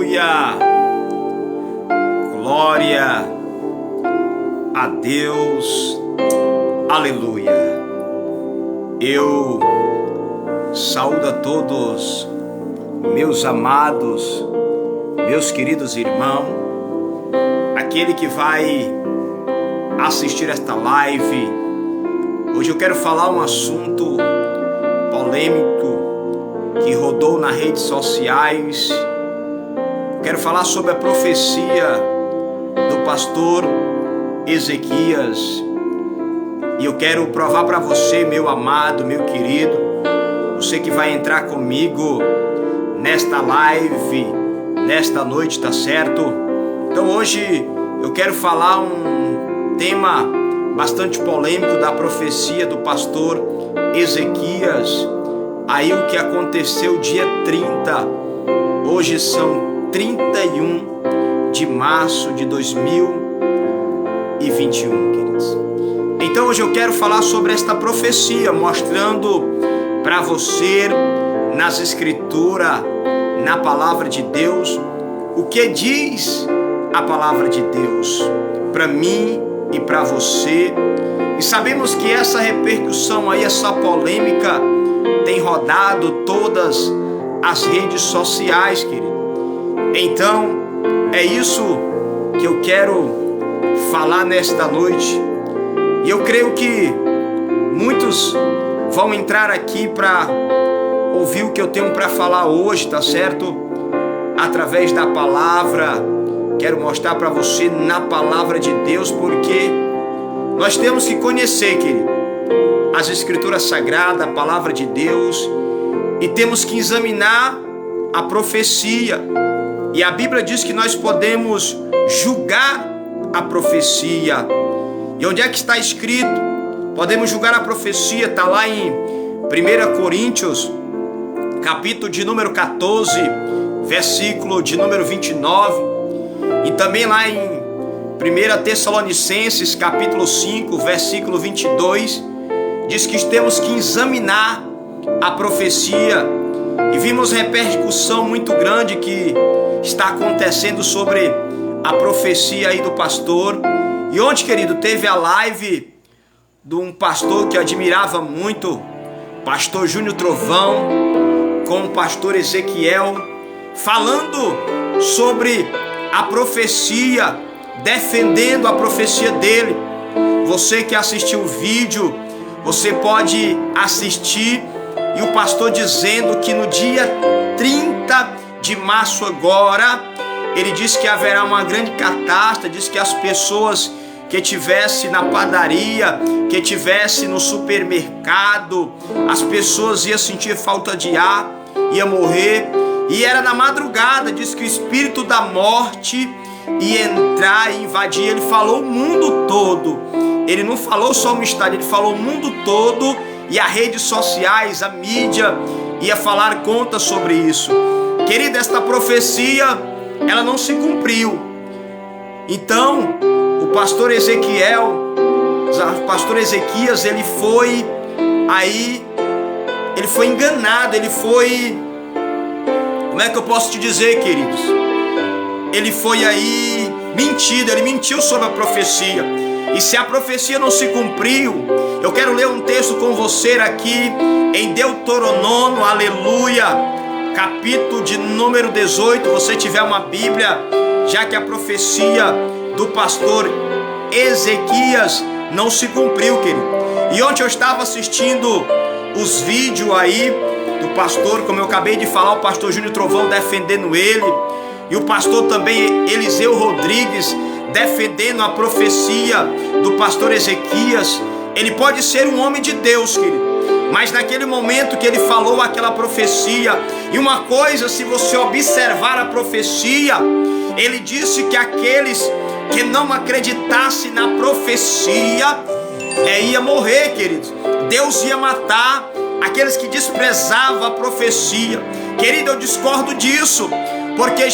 Aleluia! Glória a Deus! Aleluia! Eu saúdo a todos, meus amados, meus queridos irmãos, aquele que vai assistir esta live. Hoje eu quero falar um assunto polêmico que rodou nas redes sociais. Quero falar sobre a profecia do pastor Ezequias. E eu quero provar para você, meu amado, meu querido, você que vai entrar comigo nesta live, nesta noite, tá certo? Então hoje eu quero falar um tema bastante polêmico da profecia do pastor Ezequias. Aí o que aconteceu dia 30, hoje são 31 de março de 2021, queridos. Então hoje eu quero falar sobre esta profecia, mostrando para você nas escrituras, na palavra de Deus, o que diz a palavra de Deus para mim e para você. E sabemos que essa repercussão aí, essa polêmica tem rodado todas as redes sociais, querido. Então é isso que eu quero falar nesta noite. E eu creio que muitos vão entrar aqui para ouvir o que eu tenho para falar hoje, tá certo? Através da palavra, quero mostrar para você na palavra de Deus, porque nós temos que conhecer, querido, as escrituras sagradas, a palavra de Deus, e temos que examinar a profecia. E a Bíblia diz que nós podemos julgar a profecia. E onde é que está escrito? Podemos julgar a profecia, está lá em 1 Coríntios, capítulo de número 14, versículo de número 29. E também lá em 1 Tessalonicenses, capítulo 5, versículo 22, diz que temos que examinar a profecia. E vimos repercussão muito grande que está acontecendo sobre a profecia aí do pastor. E onde, querido, teve a live de um pastor que eu admirava muito, pastor Júnior Trovão, com o pastor Ezequiel, falando sobre a profecia, defendendo a profecia dele. Você que assistiu o vídeo, você pode assistir, e o pastor dizendo que no dia 30 de março agora, ele disse que haverá uma grande catástrofe, disse que as pessoas que tivessem na padaria, que tivessem no supermercado, as pessoas iam sentir falta de ar, iam morrer. E era na madrugada, disse que o espírito da morte ia entrar e invadir. Ele falou o mundo todo. Ele não falou só um estado, ele falou o mundo todo. E as redes sociais, a mídia ia falar conta sobre isso. Querida, esta profecia, ela não se cumpriu. Então, o pastor Ezequias, ele foi enganado, como é que eu posso te dizer, queridos? Ele foi aí mentido, ele mentiu sobre a profecia. E se a profecia não se cumpriu, eu quero ler um texto com você aqui em Deuteronômio, aleluia, capítulo de número 18. Você tiver uma Bíblia, já que a profecia do pastor Ezequias não se cumpriu, querido. E ontem eu estava assistindo os vídeos aí do pastor, como eu acabei de falar, o pastor Júnior Trovão defendendo ele, e o pastor também Eliseu Rodrigues defendendo a profecia do pastor Ezequias. Ele pode ser um homem de Deus, querido, mas naquele momento que ele falou aquela profecia, e uma coisa, se você observar a profecia, ele disse que aqueles que não acreditassem na profecia ia morrer, queridos. Deus ia matar aqueles que desprezavam a profecia. Querido, eu discordo disso, porque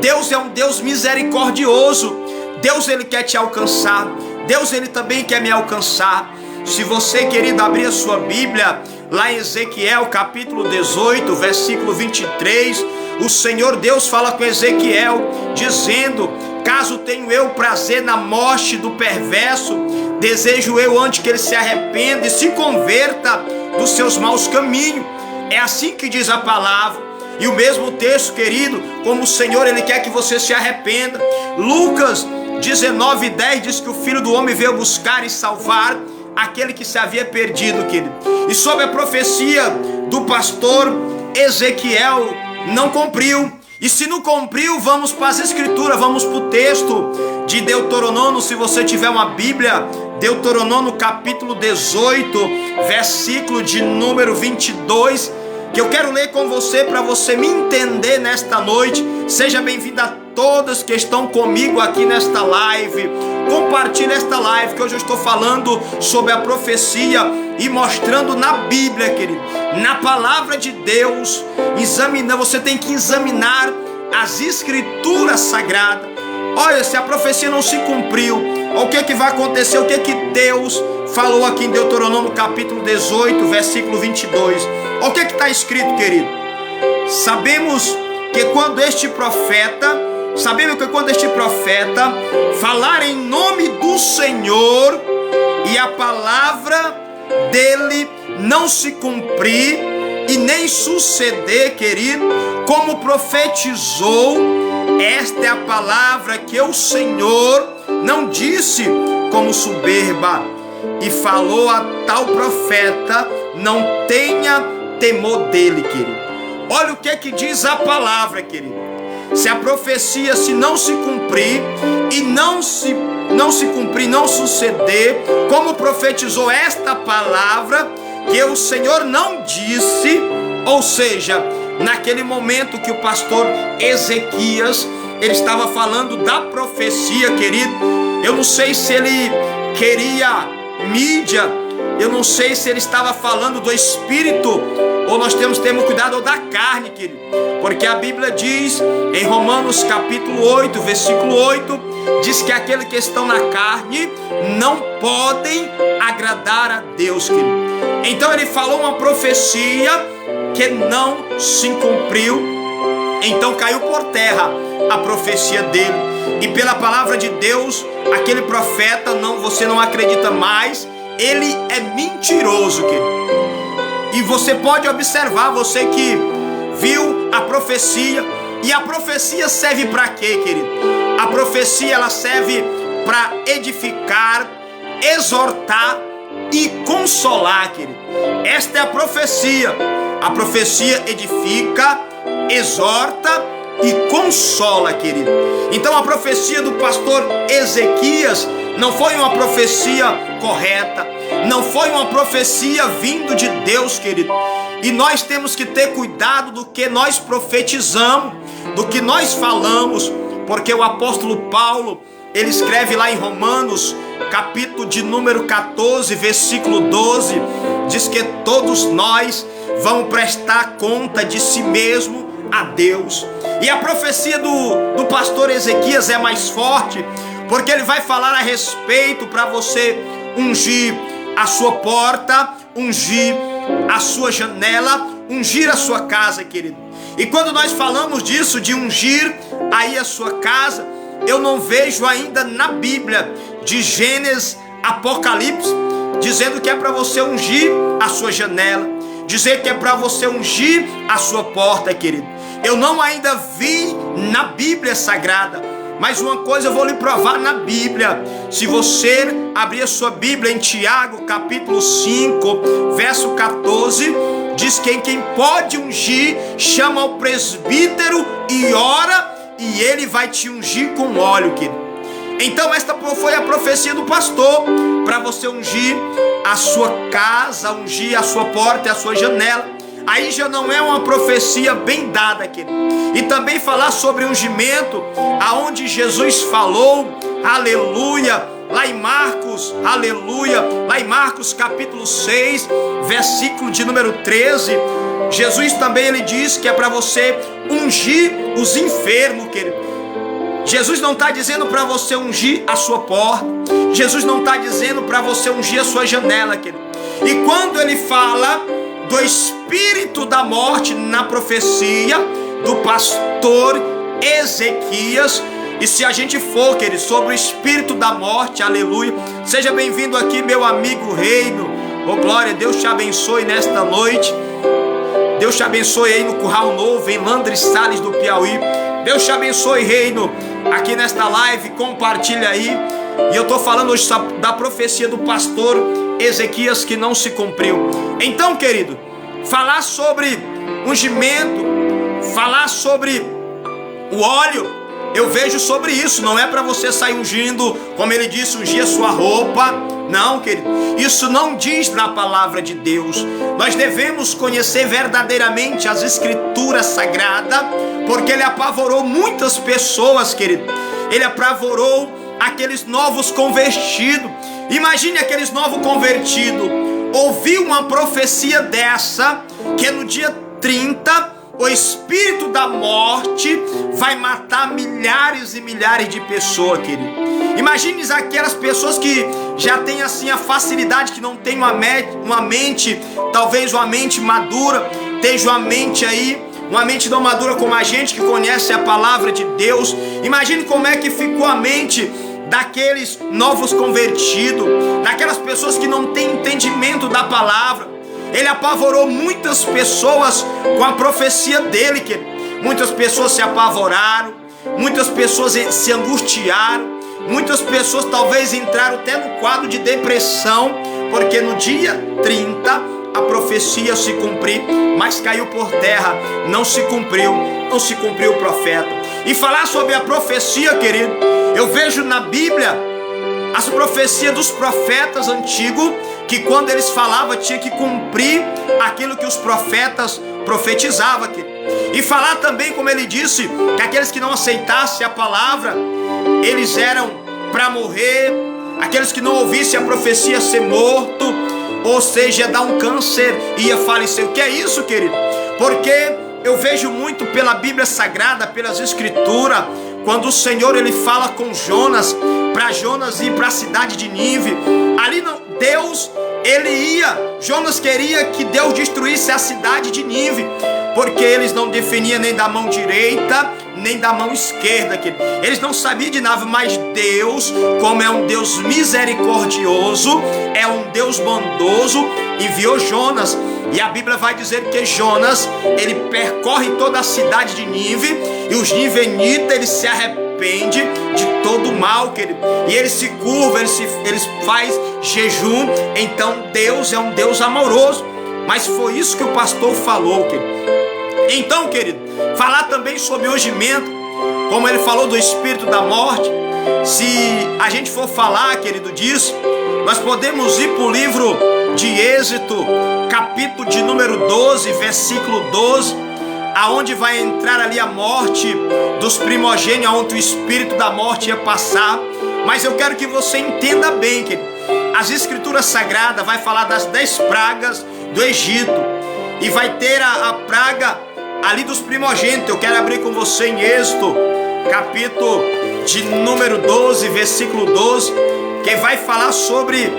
Deus é um Deus misericordioso. Deus, ele quer te alcançar. Deus, ele também quer me alcançar. Se você, querido, abrir a sua Bíblia lá em Ezequiel capítulo 18, versículo 23, o Senhor Deus fala com Ezequiel, dizendo: caso tenho eu prazer na morte do perverso, desejo eu antes que ele se arrependa e se converta dos seus maus caminhos. É assim que diz a palavra. E o mesmo texto, querido, como o Senhor, Ele quer que você se arrependa. Lucas 19:10 diz que o Filho do Homem veio buscar e salvar aquele que se havia perdido, querido. E sobre a profecia do pastor Ezequiel, não cumpriu. E se não cumpriu, vamos para as escrituras, vamos para o texto de Deuteronômio. Se você tiver uma Bíblia, Deuteronômio capítulo 18, versículo de número 22, que eu quero ler com você para você me entender nesta noite. Seja bem-vindo a todos que estão comigo aqui nesta live. Compartilhe esta live, que hoje eu estou falando sobre a profecia e mostrando na Bíblia, querido, na palavra de Deus. Você tem que examinar as escrituras sagradas. Olha, se a profecia não se cumpriu, o que vai acontecer? O que Deus falou aqui em Deuteronômio capítulo 18, versículo 22. O que está escrito, querido? Sabemos que quando este profeta falar em nome do Senhor e a palavra dele não se cumprir e nem suceder, querido, como profetizou, esta é a palavra que o Senhor não disse como soberba, e falou a tal profeta: não tenha temor dele, querido. Olha o que diz a palavra, querido. Se a profecia não se cumprir e não suceder como profetizou esta palavra que o Senhor não disse, ou seja, naquele momento que o pastor Ezequias, ele estava falando da profecia, querido. Eu não sei se ele queria mídia, eu não sei se ele estava falando do Espírito, ou nós temos que ter cuidado da carne, querido, porque a Bíblia diz em Romanos capítulo 8, versículo 8, diz que aqueles que estão na carne não podem agradar a Deus, querido. Então ele falou uma profecia que não se cumpriu, então caiu por terra a profecia dele, e pela palavra de Deus, aquele profeta, você não acredita mais, ele é mentiroso, querido. E você pode observar, você que viu a profecia, e a profecia serve para quê, querido? A profecia, ela serve para edificar, exortar e consolar, querido. Esta é a profecia. A profecia edifica, exorta e consola, querido. Então a profecia do pastor Ezequias não foi uma profecia correta, não foi uma profecia vindo de Deus, querido. E nós temos que ter cuidado do que nós profetizamos, do que nós falamos, porque o apóstolo Paulo, ele escreve lá em Romanos, capítulo de número 14, versículo 12, diz que todos nós vamos prestar conta de si mesmo a Deus. E a profecia do pastor Ezequias é mais forte, porque ele vai falar a respeito para você ungir a sua porta, ungir a sua janela, ungir a sua casa, querido. E quando nós falamos disso, de ungir aí a sua casa, eu não vejo ainda na Bíblia, de Gênesis, Apocalipse, dizendo que é para você ungir a sua janela, dizer que é para você ungir a sua porta, querido. Eu não ainda vi na Bíblia Sagrada, mas uma coisa eu vou lhe provar na Bíblia. Se você abrir a sua Bíblia em Tiago, capítulo 5, verso 14, diz que quem pode ungir, chama o presbítero e ora, e ele vai te ungir com óleo, querido. Então esta foi a profecia do pastor, para você ungir a sua casa, ungir a sua porta e a sua janela. Aí já não é uma profecia bem dada, querido. E também falar sobre ungimento, aonde Jesus falou, aleluia, lá em Marcos, aleluia, lá em Marcos capítulo 6, versículo de número 13, Jesus também ele diz que é para você ungir os enfermos, querido. Jesus não está dizendo para você ungir a sua porta, Jesus não está dizendo para você ungir a sua janela, querido. E quando ele fala do espírito da morte na profecia, do pastor Ezequias. E se a gente for, querido, sobre o espírito da morte, aleluia, seja bem-vindo aqui, meu amigo Reino. Oh glória, Deus te abençoe nesta noite. Deus te abençoe aí no Curral Novo, em Landres Sales do Piauí. Deus te abençoe, Reino, aqui nesta live, compartilha aí. E eu estou falando hoje da profecia do pastor Ezequias que não se cumpriu. Então, querido, falar sobre ungimento, falar sobre o óleo, eu vejo sobre isso. Não é para você sair ungindo, como ele disse, ungir a sua roupa. Não, querido, isso não diz na palavra de Deus. Nós devemos conhecer verdadeiramente as escrituras sagradas, porque ele apavorou muitas pessoas, querido. Ele apavorou aqueles novos convertidos. Imagine aqueles novos convertidos ouvir uma profecia dessa, que no dia 30 o espírito da morte vai matar milhares e milhares de pessoas, querido. Imagine aquelas pessoas que já têm assim a facilidade, que não tem uma mente, talvez uma mente madura, esteja uma mente aí, uma mente não madura como a gente que conhece a palavra de Deus. Imagine como é que ficou a mente daqueles novos convertidos, daquelas pessoas que não têm entendimento da palavra. Ele apavorou muitas pessoas com a profecia dele, que muitas pessoas se apavoraram, muitas pessoas se angustiaram, muitas pessoas talvez entraram até no quadro de depressão, porque no dia 30 a profecia se cumpriu, mas caiu por terra, não se cumpriu o profeta. E falar sobre a profecia, querido, eu vejo na Bíblia as profecias dos profetas antigos, que quando eles falavam tinha que cumprir aquilo que os profetas profetizavam. E falar também, como ele disse, que aqueles que não aceitassem a palavra, eles eram para morrer. Aqueles que não ouvissem a profecia ser morto, ou seja, ia dar um câncer e ia falecer. O que é isso, querido? Porque eu vejo muito pela Bíblia Sagrada, pelas Escrituras, quando o Senhor ele fala com Jonas, para Jonas ir para a cidade de Nínive. Ali não, Deus, ele ia, Jonas queria que Deus destruísse a cidade de Nínive, porque eles não definiam nem da mão direita, nem da mão esquerda, eles não sabiam de nada. Mas Deus, como é um Deus misericordioso, é um Deus bondoso, enviou Jonas. E a Bíblia vai dizer que Jonas, ele percorre toda a cidade de Nínive, e os nivenitas, eles se arrependem de todo o mal, querido, e eles se curvam, eles fazem jejum. Então Deus é um Deus amoroso. Mas foi isso que o pastor falou, querido. Então, querido, falar também sobre o ungimento, como ele falou do espírito da morte. Se a gente for falar, querido, disso, nós podemos ir para o livro de Êxodo, capítulo de número 12, versículo 12, aonde vai entrar ali a morte dos primogênitos, onde o espírito da morte ia passar. Mas eu quero que você entenda bem, querido, as escrituras sagradas vai falar das 10 pragas do Egito, e vai ter a praga ali dos primogênitos. Eu quero abrir com você em Êxodo, capítulo de número 12, versículo 12, que vai falar sobre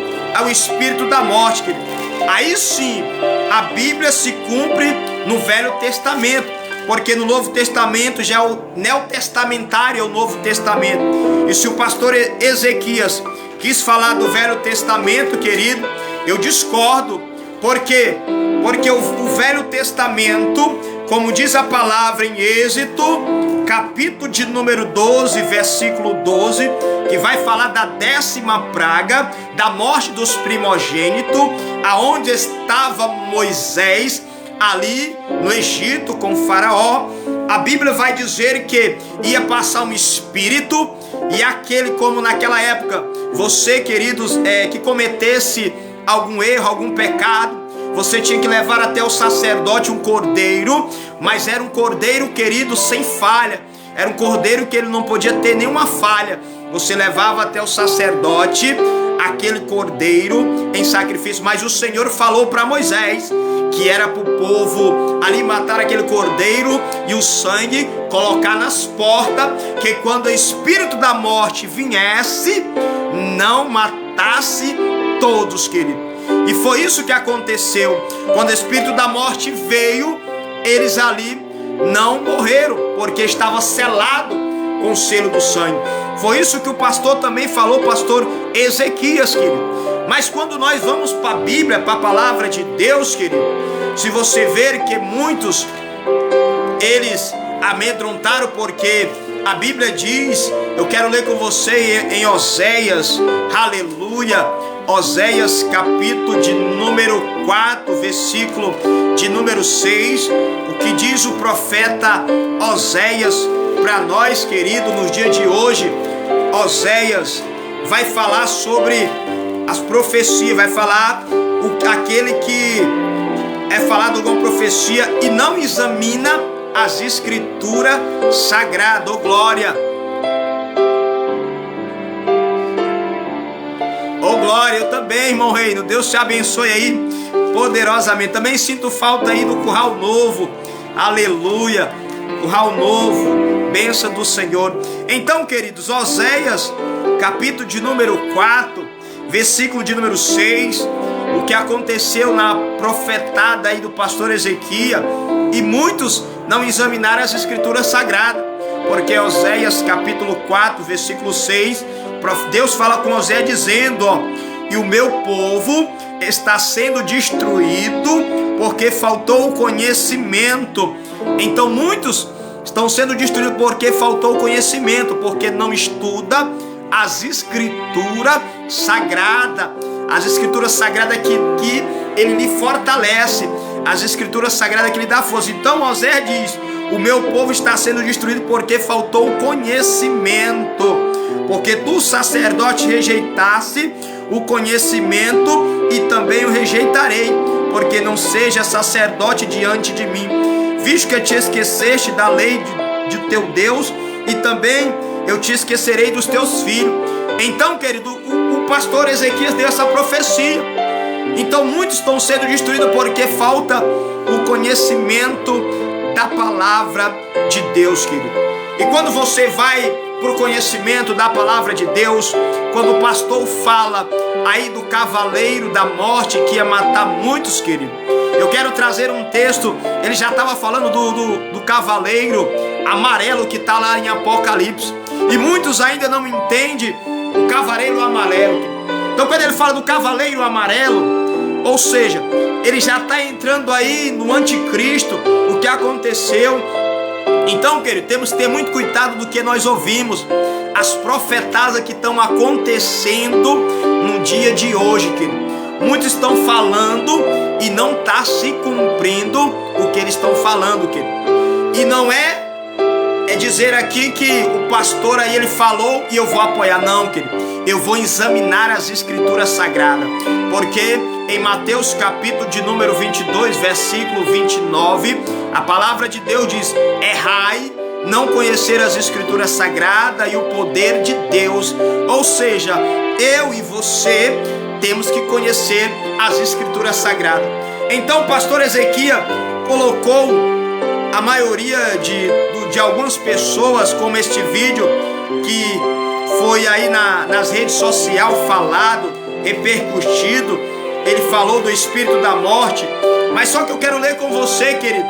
o espírito da morte, querido. Aí sim, a Bíblia se cumpre no Velho Testamento, porque no Novo Testamento já é o neotestamentário, é o Novo Testamento. E se o pastor Ezequias quis falar do Velho Testamento, querido, eu discordo. Por quê? Porque o Velho Testamento, como diz a palavra em Êxodo, capítulo de número 12, versículo 12, que vai falar da 10ª praga, da morte dos primogênitos, aonde estava Moisés, ali no Egito com o faraó. A Bíblia vai dizer que ia passar um espírito, e aquele, como naquela época, você, queridos, que cometesse algum erro, algum pecado, você tinha que levar até o sacerdote um cordeiro, mas era um cordeiro, querido, sem falha. Era um cordeiro que ele não podia ter nenhuma falha. Você levava até o sacerdote aquele cordeiro em sacrifício. Mas o Senhor falou para Moisés que era para o povo ali matar aquele cordeiro e o sangue colocar nas portas, que quando o espírito da morte viesse, não matasse todos, querido. E foi isso que aconteceu. Quando o espírito da morte veio, eles ali não morreram, porque estava selado com o selo do sangue. Foi isso que o pastor também falou, pastor Ezequias, querido. Mas quando nós vamos para a Bíblia, para a palavra de Deus, querido, se você ver que muitos, eles amedrontaram, porque a Bíblia diz, eu quero ler com você em Oséias, aleluia, Oséias capítulo de número 4, versículo de número 6, o que diz o profeta Oséias para nós, querido, nos dias de hoje. Oséias vai falar sobre as profecias, vai falar aquele que é falado com profecia e não examina as escrituras sagradas. Oh glória, oh glória. Eu também, irmão Reino, Deus te abençoe aí poderosamente. Também sinto falta aí do curral novo, aleluia, curral novo, bênção do Senhor. Então, queridos, Oséias capítulo de número 4, versículo de número 6, o que aconteceu na profetada aí do pastor Ezequias, e muitos não examinaram as escrituras sagradas, porque Oséias capítulo 4, versículo 6, Deus fala com Oséias dizendo, ó, e o meu povo está sendo destruído porque faltou o conhecimento. Então muitos estão sendo destruídos porque faltou o conhecimento, porque não estuda as escrituras sagradas, as escrituras sagradas que ele lhe fortalece, as escrituras sagradas que lhe dá força. Então Oséias diz, o meu povo está sendo destruído porque faltou o conhecimento, porque tu, sacerdote, rejeitasse o conhecimento, e também o rejeitarei, porque não seja sacerdote diante de mim, visto que te esqueceste da lei de teu Deus, e também eu te esquecerei dos teus filhos. Então, querido, o pastor Ezequias deu essa profecia. Então muitos estão sendo destruídos porque falta o conhecimento da palavra de Deus, querido. E quando você vai para o conhecimento da palavra de Deus, quando o pastor fala aí do cavaleiro da morte que ia matar muitos, querido, eu quero trazer um texto. Ele já estava falando do cavaleiro amarelo que está lá em Apocalipse, e muitos ainda não entendem o cavaleiro amarelo. Então quando ele fala do cavaleiro amarelo, ou seja, ele já está entrando aí no anticristo, o que aconteceu. Então, querido, temos que ter muito cuidado do que nós ouvimos, as profetadas que estão acontecendo no dia de hoje, querido. Muitos estão falando e não está se cumprindo o que eles estão falando, querido. E não é dizer aqui que o pastor aí ele falou e eu vou apoiar, não, querido. Eu vou examinar as escrituras sagradas, porque em Mateus capítulo de número 22, versículo 29, a palavra de Deus diz, errai, não conhecer as escrituras sagradas e o poder de Deus. Ou seja, eu e você temos que conhecer as escrituras sagradas. Então o pastor Ezequias colocou a maioria de algumas pessoas, como este vídeo que foi aí nas redes sociais falado, repercutido. Ele falou do espírito da morte. Mas só que eu quero ler com você, querido,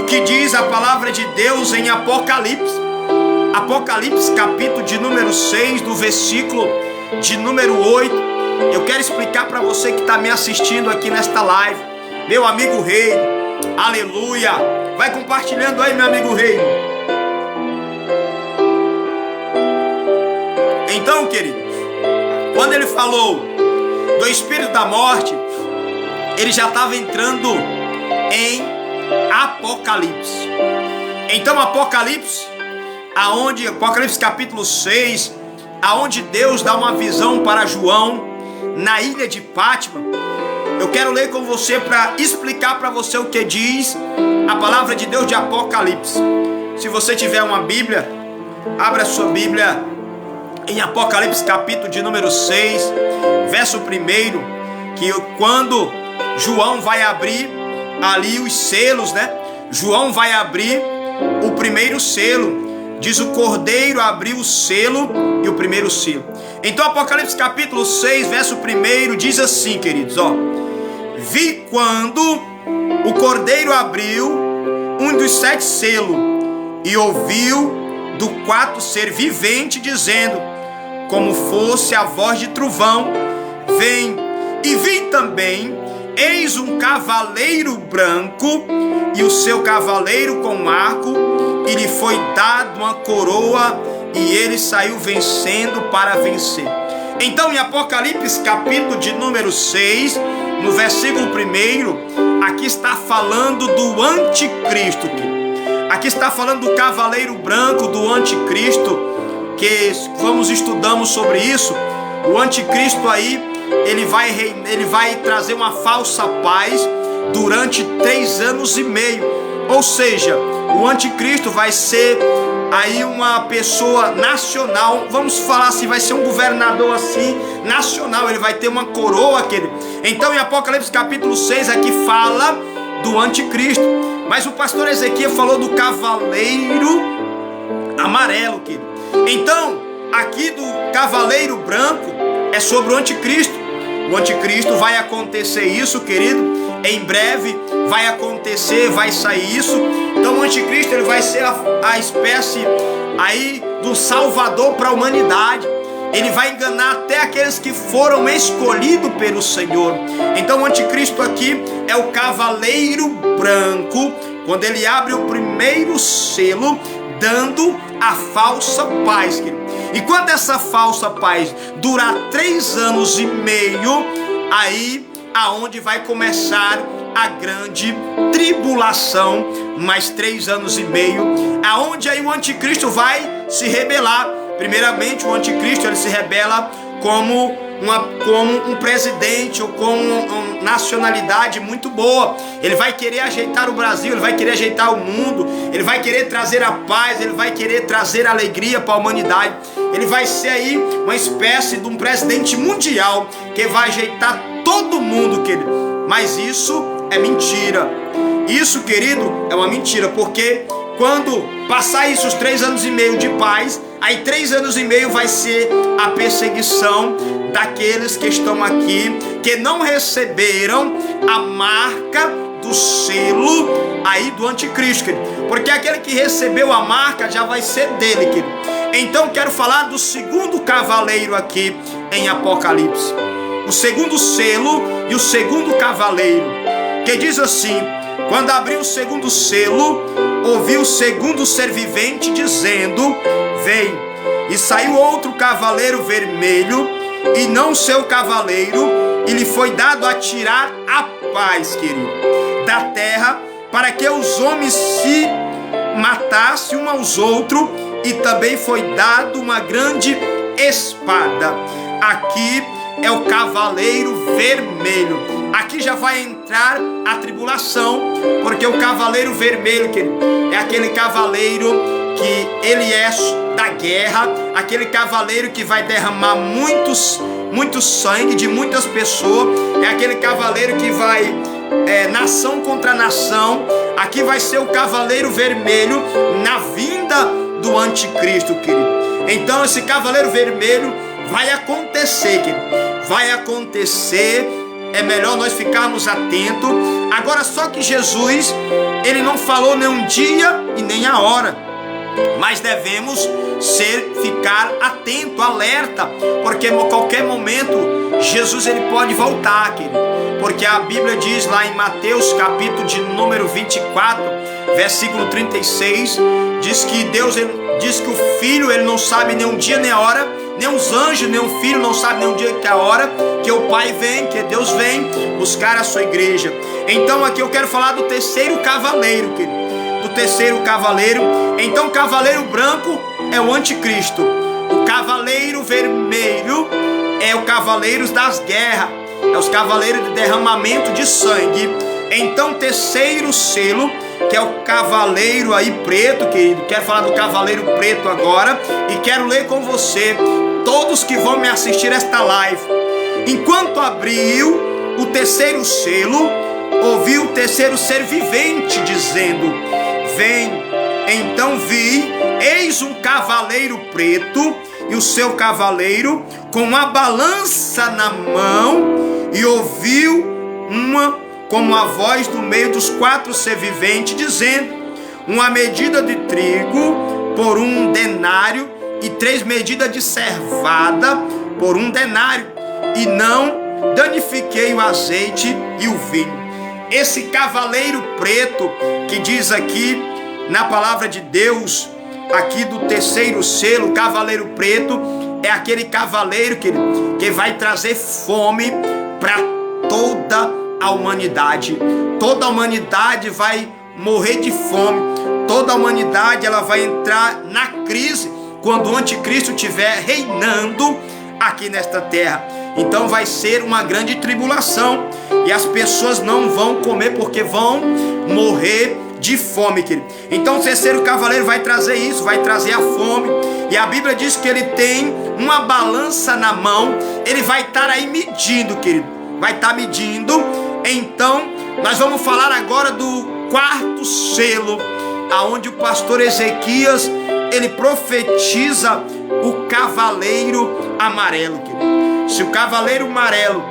o que diz a palavra de Deus em Apocalipse. Apocalipse capítulo de número 6, do versículo de número 8. Eu quero explicar para você que está me assistindo aqui nesta live, meu amigo rei, aleluia. Vai compartilhando aí, meu amigo rei. Então, querido, quando ele falou do espírito da morte, ele já estava entrando em Apocalipse. Então Apocalipse capítulo 6, aonde Deus dá uma visão para João na ilha de Pátima. Eu quero ler com você para explicar para você o que diz a palavra de Deus de Apocalipse. Se você tiver uma Bíblia, abra a sua Bíblia em Apocalipse capítulo de número 6, verso 1, que quando João vai abrir ali os selos, né? João vai abrir o primeiro selo. Diz, o cordeiro abriu o selo e o primeiro selo. Então Apocalipse capítulo 6, verso 1 diz assim, queridos, ó: vi quando o cordeiro abriu um dos 7 selos, e ouviu do 4º ser vivente dizendo, como fosse a voz de trovão, vem. E vi também, eis um cavaleiro branco, e o seu cavaleiro com arco, e lhe foi dado uma coroa, e ele saiu vencendo para vencer. Então, em Apocalipse, capítulo de número 6, no versículo 1, aqui está falando do anticristo. Aqui está falando do cavaleiro branco, do anticristo, que vamos estudando sobre isso. O anticristo aí, ele vai trazer uma falsa paz durante 3 anos e meio. Ou seja, o anticristo vai ser aí uma pessoa nacional, vamos falar assim, vai ser um governador assim, nacional, ele vai ter uma coroa, querido. Então em Apocalipse capítulo 6 aqui fala do anticristo, mas o pastor Ezequiel falou do cavaleiro amarelo, querido. Então aqui do cavaleiro branco é sobre o anticristo. O anticristo vai acontecer isso, querido, em breve vai acontecer, vai sair isso. Então o anticristo, ele vai ser a espécie aí do salvador para a humanidade. Ele vai enganar até aqueles que foram escolhidos pelo Senhor. Então o anticristo aqui é o cavaleiro branco, quando ele abre o primeiro selo, dando a falsa paz, querido. E quando essa falsa paz durar 3 anos e meio, aí aonde vai começar a grande tribulação, mais 3 anos e meio, aonde aí o anticristo vai se rebelar. Primeiramente, o anticristo, ele se rebela como um presidente ou com uma nacionalidade muito boa. Ele vai querer ajeitar o Brasil, ele vai querer ajeitar o mundo, ele vai querer trazer a paz, ele vai querer trazer alegria para a humanidade. Ele vai ser aí uma espécie de um presidente mundial que vai ajeitar todo mundo, querido. Mas isso é mentira. Isso, querido, é uma mentira, porque quando passar isso, os 3 anos e meio de paz, aí 3 anos e meio vai ser a perseguição daqueles que estão aqui, que não receberam a marca do selo aí do anticristo, querido. Porque aquele que recebeu a marca já vai ser dele, querido. Então quero falar do 2º cavaleiro aqui em Apocalipse. O 2º selo e o 2º cavaleiro, que diz assim: quando abriu o 2º selo, ouvi o 2º ser vivente dizendo, vem. E saiu outro cavaleiro vermelho, e não seu cavaleiro, e lhe foi dado a tirar a paz, querido, da terra, para que os homens se matassem uns aos outros, e também foi dado uma grande espada. Aqui é o cavaleiro vermelho. Aqui já vai entrar a tribulação, porque o cavaleiro vermelho, querido, é aquele cavaleiro que ele é da guerra, aquele cavaleiro que vai derramar muito sangue de muitas pessoas, é aquele cavaleiro que vai nação contra nação. Aqui vai ser o cavaleiro vermelho na vinda do anticristo, querido. Então esse cavaleiro vermelho vai acontecer, querido. Vai acontecer, é melhor nós ficarmos atentos. Agora, só que Jesus, ele não falou nem um dia e nem a hora, mas devemos ficar atento, alerta, porque a qualquer momento Jesus, ele pode voltar, querido. Porque a Bíblia diz lá em Mateus capítulo de número 24, versículo 36, diz que Deus, diz que o Filho, ele não sabe nem um dia nem a hora, nem os anjos, nem o Filho não sabe nem um dia que é a hora, que o Pai vem, que Deus vem buscar a sua igreja. Então aqui eu quero falar do 3º cavaleiro, querido. Do 3º cavaleiro. Então o cavaleiro branco é o anticristo. O cavaleiro vermelho é o cavaleiro das guerras, é os cavaleiros de derramamento de sangue. Então 3º selo, que é o cavaleiro aí preto, querido. Quero falar do cavaleiro preto agora, e quero ler com você, todos que vão me assistir esta live. Enquanto abriu o 3º selo, ouvi o 3º ser vivente dizendo, vem. Então vi, eis um cavaleiro preto, e o seu cavaleiro com uma balança na mão, e ouviu como a voz do meio dos 4 ser viventes dizendo, uma medida de trigo por 1 denário e 3 medidas de cevada por 1 denário, e não danifiquei o azeite e o vinho. Esse cavaleiro preto que diz aqui na palavra de Deus, aqui do terceiro selo, cavaleiro preto é aquele cavaleiro que vai trazer fome para toda a humanidade. Toda a humanidade vai morrer de fome. Toda a humanidade ela vai entrar na crise quando o anticristo estiver reinando aqui nesta terra. Então vai ser uma grande tribulação e as pessoas não vão comer porque vão morrer de fome, querido. Então o terceiro cavaleiro vai trazer isso, vai trazer a fome. E a Bíblia diz que ele tem uma balança na mão. Ele vai estar aí medindo, querido. Vai estar medindo. Então nós vamos falar agora do 4º selo, aonde o pastor Ezequias ele profetiza o cavaleiro amarelo, querido. Se o cavaleiro amarelo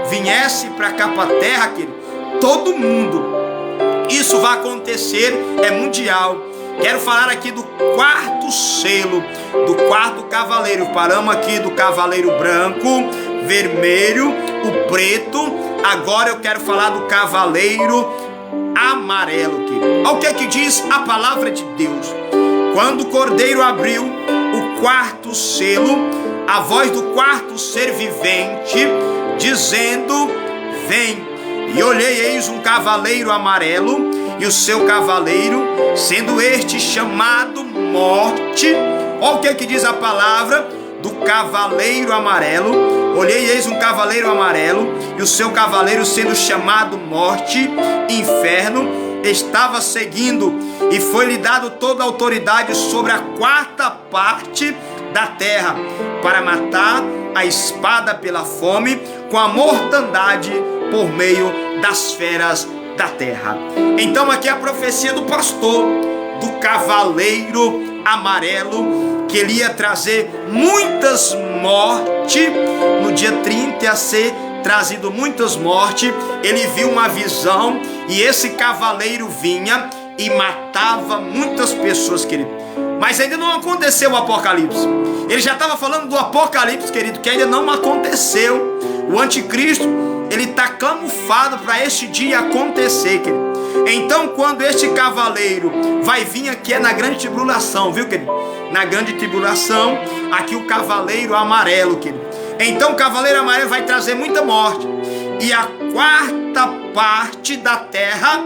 viesse para cá para a terra, querido, todo mundo, isso vai acontecer, é mundial. Quero falar aqui do 4º selo, do 4º cavaleiro. Paramos aqui do cavaleiro branco, vermelho, o preto. Agora eu quero falar do cavaleiro amarelo, querido. Olha o que diz a palavra de Deus. Quando o cordeiro abriu o 4º selo, a voz do 4º ser vivente, dizendo: vem. E olhei, eis um cavaleiro amarelo, e o seu cavaleiro, sendo este chamado morte. Olha o que diz a palavra do cavaleiro amarelo. Olhei, eis um cavaleiro amarelo, e o seu cavaleiro, sendo chamado morte, inferno, estava seguindo, e foi-lhe dado toda a autoridade sobre a 4ª parte da terra, para matar a espada pela fome, com a mortandade por meio das feras da terra. Então aqui é a profecia do pastor, do cavaleiro amarelo, que ele ia trazer muitas mortes. No dia 30 ia ser trazido muitas mortes. Ele viu uma visão, e esse cavaleiro vinha e matava muitas pessoas, querido. Mas ainda não aconteceu o Apocalipse. Ele já estava falando do Apocalipse, querido, que ainda não aconteceu. O anticristo, ele está camuflado para este dia acontecer, querido. Então quando este cavaleiro vai vir aqui, é na grande tribulação, viu, querido? Na grande tribulação, aqui o cavaleiro amarelo, querido. Então o cavaleiro amarelo vai trazer muita morte, e a 4ª parte da terra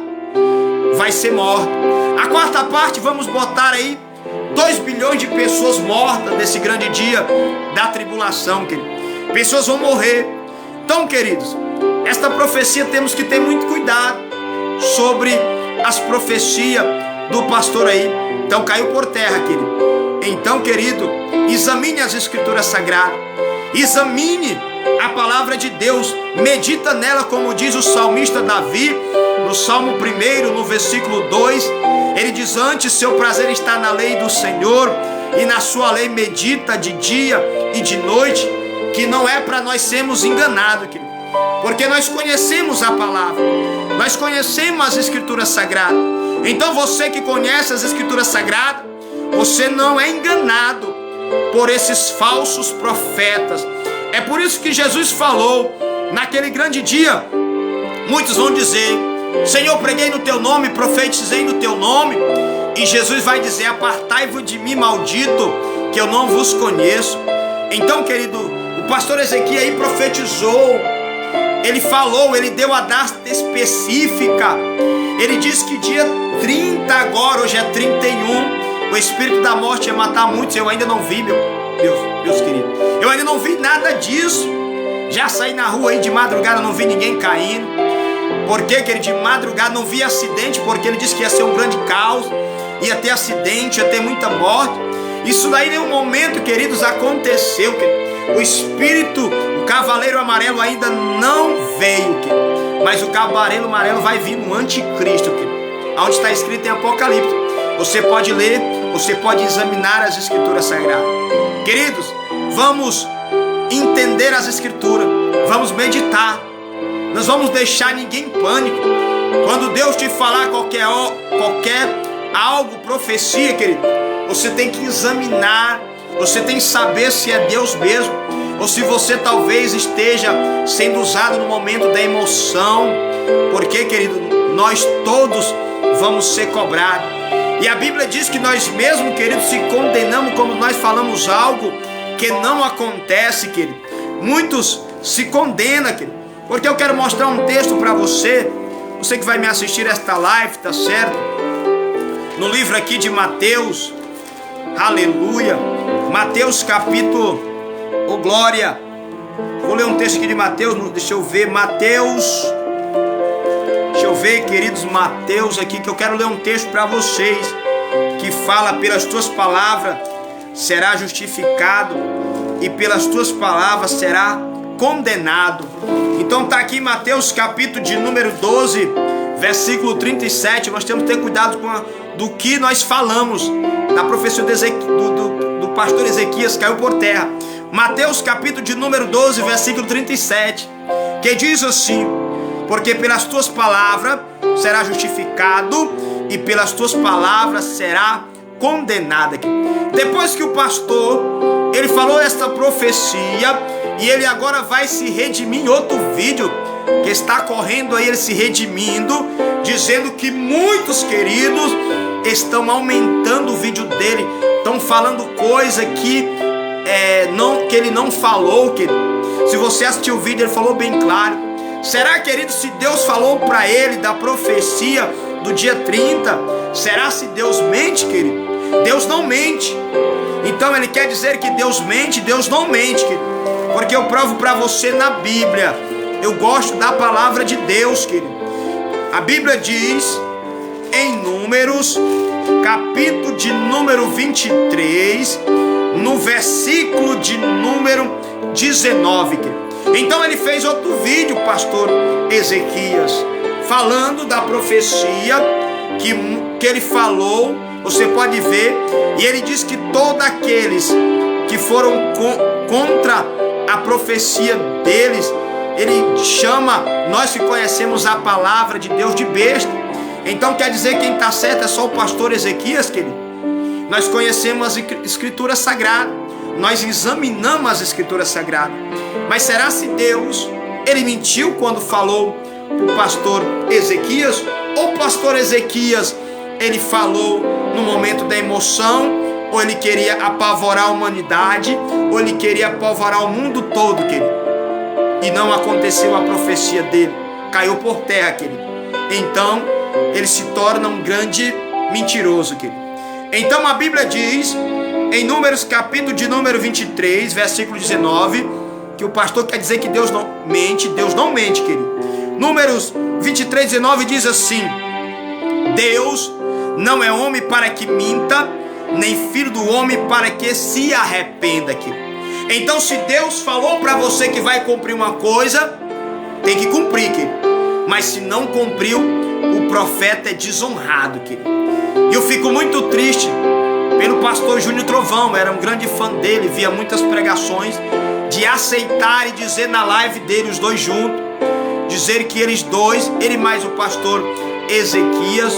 vai ser morta. A 4ª parte, vamos botar aí 2 bilhões de pessoas mortas nesse grande dia da tribulação, querido. Pessoas vão morrer. Então, queridos, esta profecia temos que ter muito cuidado sobre as profecias do pastor aí. Então caiu por terra, querido. Então, querido, examine as escrituras sagradas, examine a palavra de Deus, medita nela, como diz o salmista Davi, no Salmo 1, no versículo 2, ele diz: antes seu prazer está na lei do Senhor, e na sua lei medita de dia e de noite. Que não é para nós sermos enganados, querido, porque nós conhecemos a palavra, nós conhecemos as escrituras sagradas. Então você que conhece as escrituras sagradas, você não é enganado por esses falsos profetas. É por isso que Jesus falou naquele grande dia. Muitos vão dizer: Senhor, preguei no teu nome, profetizei no teu nome. E Jesus vai dizer: apartai-vos de mim, maldito, que eu não vos conheço. Então, querido, o pastor Ezequias aí profetizou, ele falou, ele deu a data específica. Ele disse que dia 30 agora, hoje é 31, o espírito da morte ia matar muitos. Eu ainda não vi, Deus querido, eu ainda não vi nada disso. Já saí na rua aí de madrugada, não vi ninguém caindo. Por quê, querido? De madrugada não vi acidente, porque ele disse que ia ser um grande caos, ia ter acidente, ia ter muita morte. Isso daí em nenhum momento, queridos, aconteceu, querido. O espírito, o cavaleiro amarelo ainda não veio, querido. Mas o cavaleiro amarelo vai vir no anticristo, querido. Onde está escrito em Apocalipse. Você pode ler, você pode examinar as escrituras sagradas. Queridos, vamos entender as escrituras, vamos meditar. Nós vamos deixar ninguém em pânico. Quando Deus te falar qualquer algo, profecia, querido, você tem que examinar, você tem que saber se é Deus mesmo, ou se você talvez esteja sendo usado no momento da emoção, porque, querido, nós todos vamos ser cobrados. E a Bíblia diz que nós mesmos, querido, se condenamos quando nós falamos algo que não acontece, querido. Muitos se condenam, querido, porque eu quero mostrar um texto para você, você que vai me assistir esta live, tá certo? No livro aqui de Mateus, aleluia, Mateus capítulo, oh glória, vou ler um texto aqui de Mateus, deixa eu ver, queridos, Mateus aqui, que eu quero ler um texto para vocês, que fala: pelas tuas palavras será justificado, e pelas tuas palavras será condenado. Então tá aqui Mateus capítulo de número 12, versículo 37. Nós temos que ter cuidado do que nós falamos. Na profecia do pastor Ezequias caiu por terra. Mateus capítulo de número 12, versículo 37, que diz assim: porque pelas tuas palavras será justificado, e pelas tuas palavras será condenado. Depois que o pastor, ele falou esta profecia, e ele agora vai se redimir em outro vídeo que está correndo aí, ele se redimindo, dizendo que muitos, queridos, estão aumentando o vídeo dele, estão falando coisa que ele não falou, querido. Se você assistiu o vídeo, ele falou bem claro. Será, querido, se Deus falou para ele da profecia do dia 30, será se Deus mente, querido? Deus não mente. Então ele quer dizer que Deus mente? Deus não mente, querido, porque eu provo para você na Bíblia. Eu gosto da palavra de Deus, querido. A Bíblia diz em Números, capítulo de número 23, no versículo de número 19, querido. Então ele fez outro vídeo, pastor Ezequias, falando da profecia que ele falou, você pode ver, e ele diz que todos aqueles que foram contra a profecia deles, ele chama nós que conhecemos a palavra de Deus de besta. Então quer dizer que quem está certo é só o pastor Ezequias, querido? Nós conhecemos as escrituras sagradas, nós examinamos as escrituras sagradas. Mas será se Deus, ele mentiu quando falou para o pastor Ezequias? Ou o pastor Ezequias, ele falou no momento da emoção? Ou ele queria apavorar a humanidade? Ou ele queria apavorar o mundo todo, querido? E não aconteceu a profecia dele, caiu por terra, querido. Então ele se torna um grande mentiroso, querido. Então a Bíblia diz em Números capítulo de número 23, versículo 19, que o pastor quer dizer que Deus não mente, querido. Números 23, 19 diz assim: Deus não é homem para que minta, nem filho do homem para que se arrependa, querido. Então se Deus falou para você que vai cumprir uma coisa, tem que cumprir, querido. Mas se não cumpriu, o profeta é desonrado, querido. E eu fico muito triste pelo pastor Júnior Trovão, era um grande fã dele, via muitas pregações, de aceitar e dizer na live dele, os dois juntos, dizer que eles dois, ele mais o pastor Ezequias,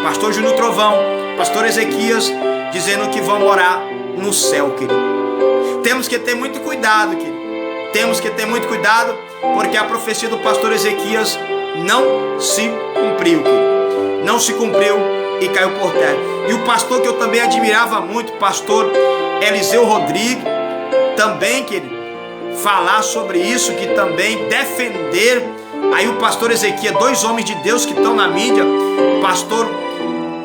pastor Júnior Trovão, pastor Ezequias, dizendo que vão morar no céu, querido. Temos que ter muito cuidado, querido. Temos que ter muito cuidado, porque a profecia do pastor Ezequias não se cumpriu, querido. Não se cumpriu e caiu por terra. E o pastor que eu também admirava muito, pastor Eliseu Rodrigues, também, querido, falar sobre isso, que também defender aí o pastor Ezequias, dois homens de Deus que estão na mídia, pastor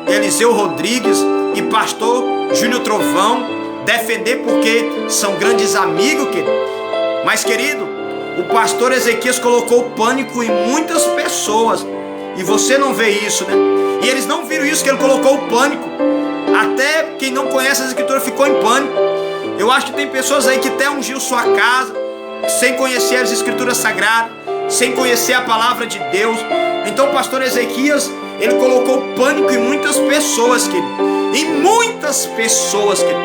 Eliseu Rodrigues e pastor Júnior Trovão, defender porque são grandes amigos, querido. Mas, querido, o pastor Ezequias colocou pânico em muitas pessoas, e você não vê isso, né? E eles não viram isso, que ele colocou o pânico. Até quem não conhece as escrituras ficou em pânico. Eu acho que tem pessoas aí que até ungiu sua casa sem conhecer as escrituras sagradas, sem conhecer a palavra de Deus. Então o pastor Ezequias, ele colocou pânico em muitas pessoas, querido. Em muitas pessoas, querido.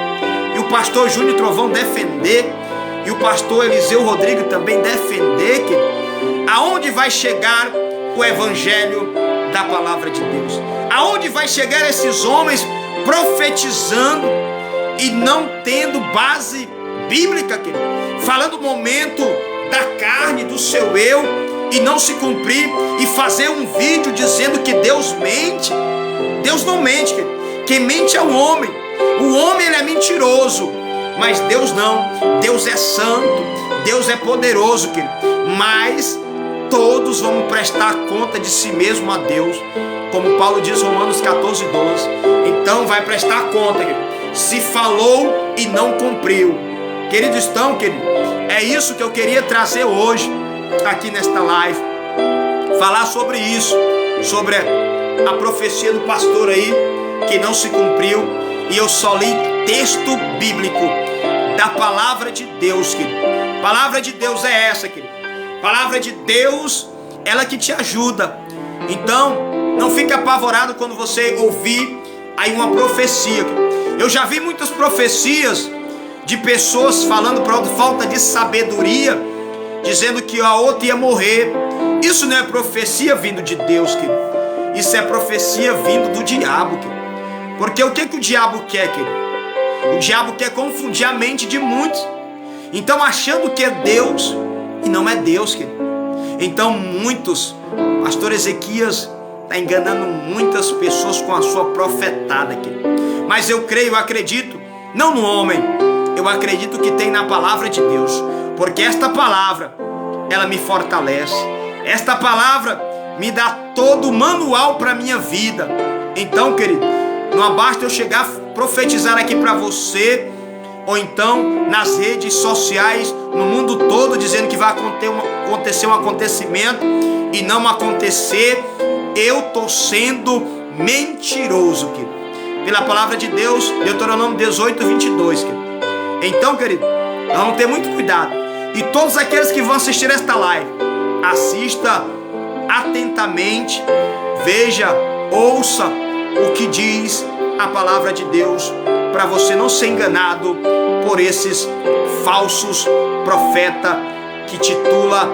E o pastor Júnior Trovão defender, e o pastor Eliseu Rodrigues também defender, querido. Aonde vai chegar o evangelho da palavra de Deus? Aonde vai chegar esses homens profetizando e não tendo base bíblica, querido? Falando o momento da carne, do seu eu, e não se cumprir, e fazer um vídeo dizendo que Deus mente. Deus não mente, querido. Quem mente é o homem. O homem, ele é mentiroso, mas Deus não. Deus é santo, Deus é poderoso, querido. Mas todos vão prestar conta de si mesmo a Deus, como Paulo diz em Romanos 14, 12. Então vai prestar conta, querido, se falou e não cumpriu. Queridos, estão, querido, é isso que eu queria trazer hoje aqui nesta live, falar sobre isso, sobre a profecia do pastor aí que não se cumpriu. E eu só li texto bíblico da palavra de Deus, querido. Palavra de Deus é essa, querido. Palavra de Deus, ela que te ajuda. Então, não fique apavorado quando você ouvir aí uma profecia. Eu já vi muitas profecias de pessoas falando por falta de sabedoria, dizendo que a outra ia morrer. Isso não é profecia vindo de Deus, querido. Isso é profecia vindo do diabo, querido. Porque o que o diabo quer, querido? O diabo quer confundir a mente de muitos. Então, achando que é Deus, e não é Deus, querido. Então, pastor Ezequias está enganando muitas pessoas com a sua profetada, querido. Mas eu creio, eu acredito, não no homem, eu acredito que tem na palavra de Deus. Porque esta palavra, ela me fortalece. Esta palavra me dá todo o manual para a minha vida. Então, querido, não basta eu chegar a profetizar aqui para você, ou então nas redes sociais, no mundo todo, dizendo que vai acontecer um acontecimento e não acontecer. Eu estou sendo mentiroso, querido. Pela palavra de Deus, Deuteronômio 18, 22, querido. Então, querido, nós vamos ter muito cuidado. E todos aqueles que vão assistir esta live, assista atentamente, veja, ouça o que diz a palavra de Deus, para você não ser enganado por esses falsos profetas que titula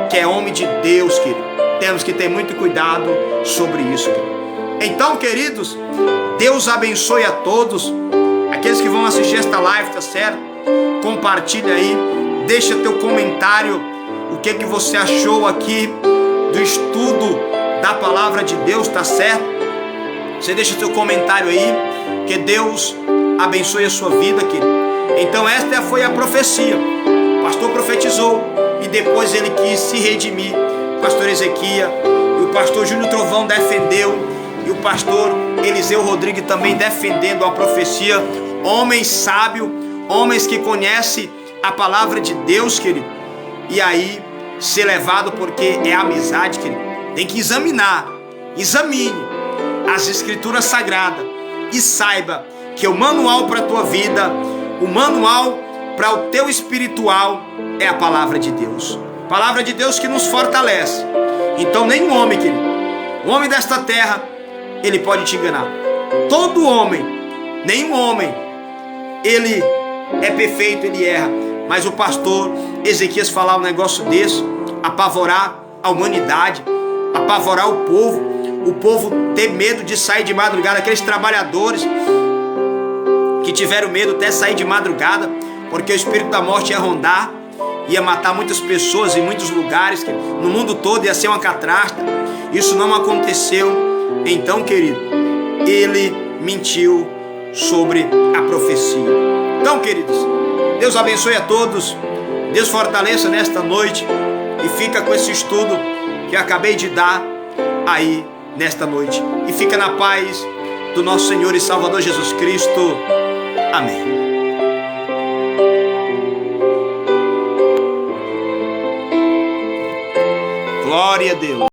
que é homem de Deus, querido. Temos que ter muito cuidado sobre isso, querido. Então, queridos, Deus abençoe a todos aqueles que vão assistir esta live, tá certo? Compartilha aí, deixa teu comentário, o que você achou aqui do estudo da palavra de Deus, tá certo? Você deixa teu comentário aí, que Deus abençoe a sua vida, querido. Então esta foi a profecia. O pastor profetizou e depois ele quis se redimir. O pastor Ezequias e o pastor Júnior Trovão defendeu, e o pastor Eliseu Rodrigues também defendendo a profecia. Homens sábios, homens que conhecem a palavra de Deus, querido. E aí ser levado, porque é amizade, querido. Tem que examinar, examine as escrituras sagradas e saiba que o manual para a tua vida, o manual para o teu espiritual é a palavra de Deus. Palavra de Deus que nos fortalece. Então nenhum homem, querido, o homem desta terra, ele pode te enganar. Todo homem, nenhum homem, ele é perfeito, ele erra. Mas o pastor Ezequias falar um negócio desse, apavorar a humanidade, apavorar o povo ter medo de sair de madrugada, aqueles trabalhadores que tiveram medo até sair de madrugada, porque o espírito da morte ia rondar, ia matar muitas pessoas em muitos lugares, no mundo todo ia ser uma catrasta. Isso não aconteceu. Então, querido, ele mentiu sobre a profecia. Então, queridos, Deus abençoe a todos, Deus fortaleça nesta noite, e fica com esse estudo que eu acabei de dar aí nesta noite, e fica na paz do nosso Senhor e Salvador Jesus Cristo. Amém. Glória a Deus.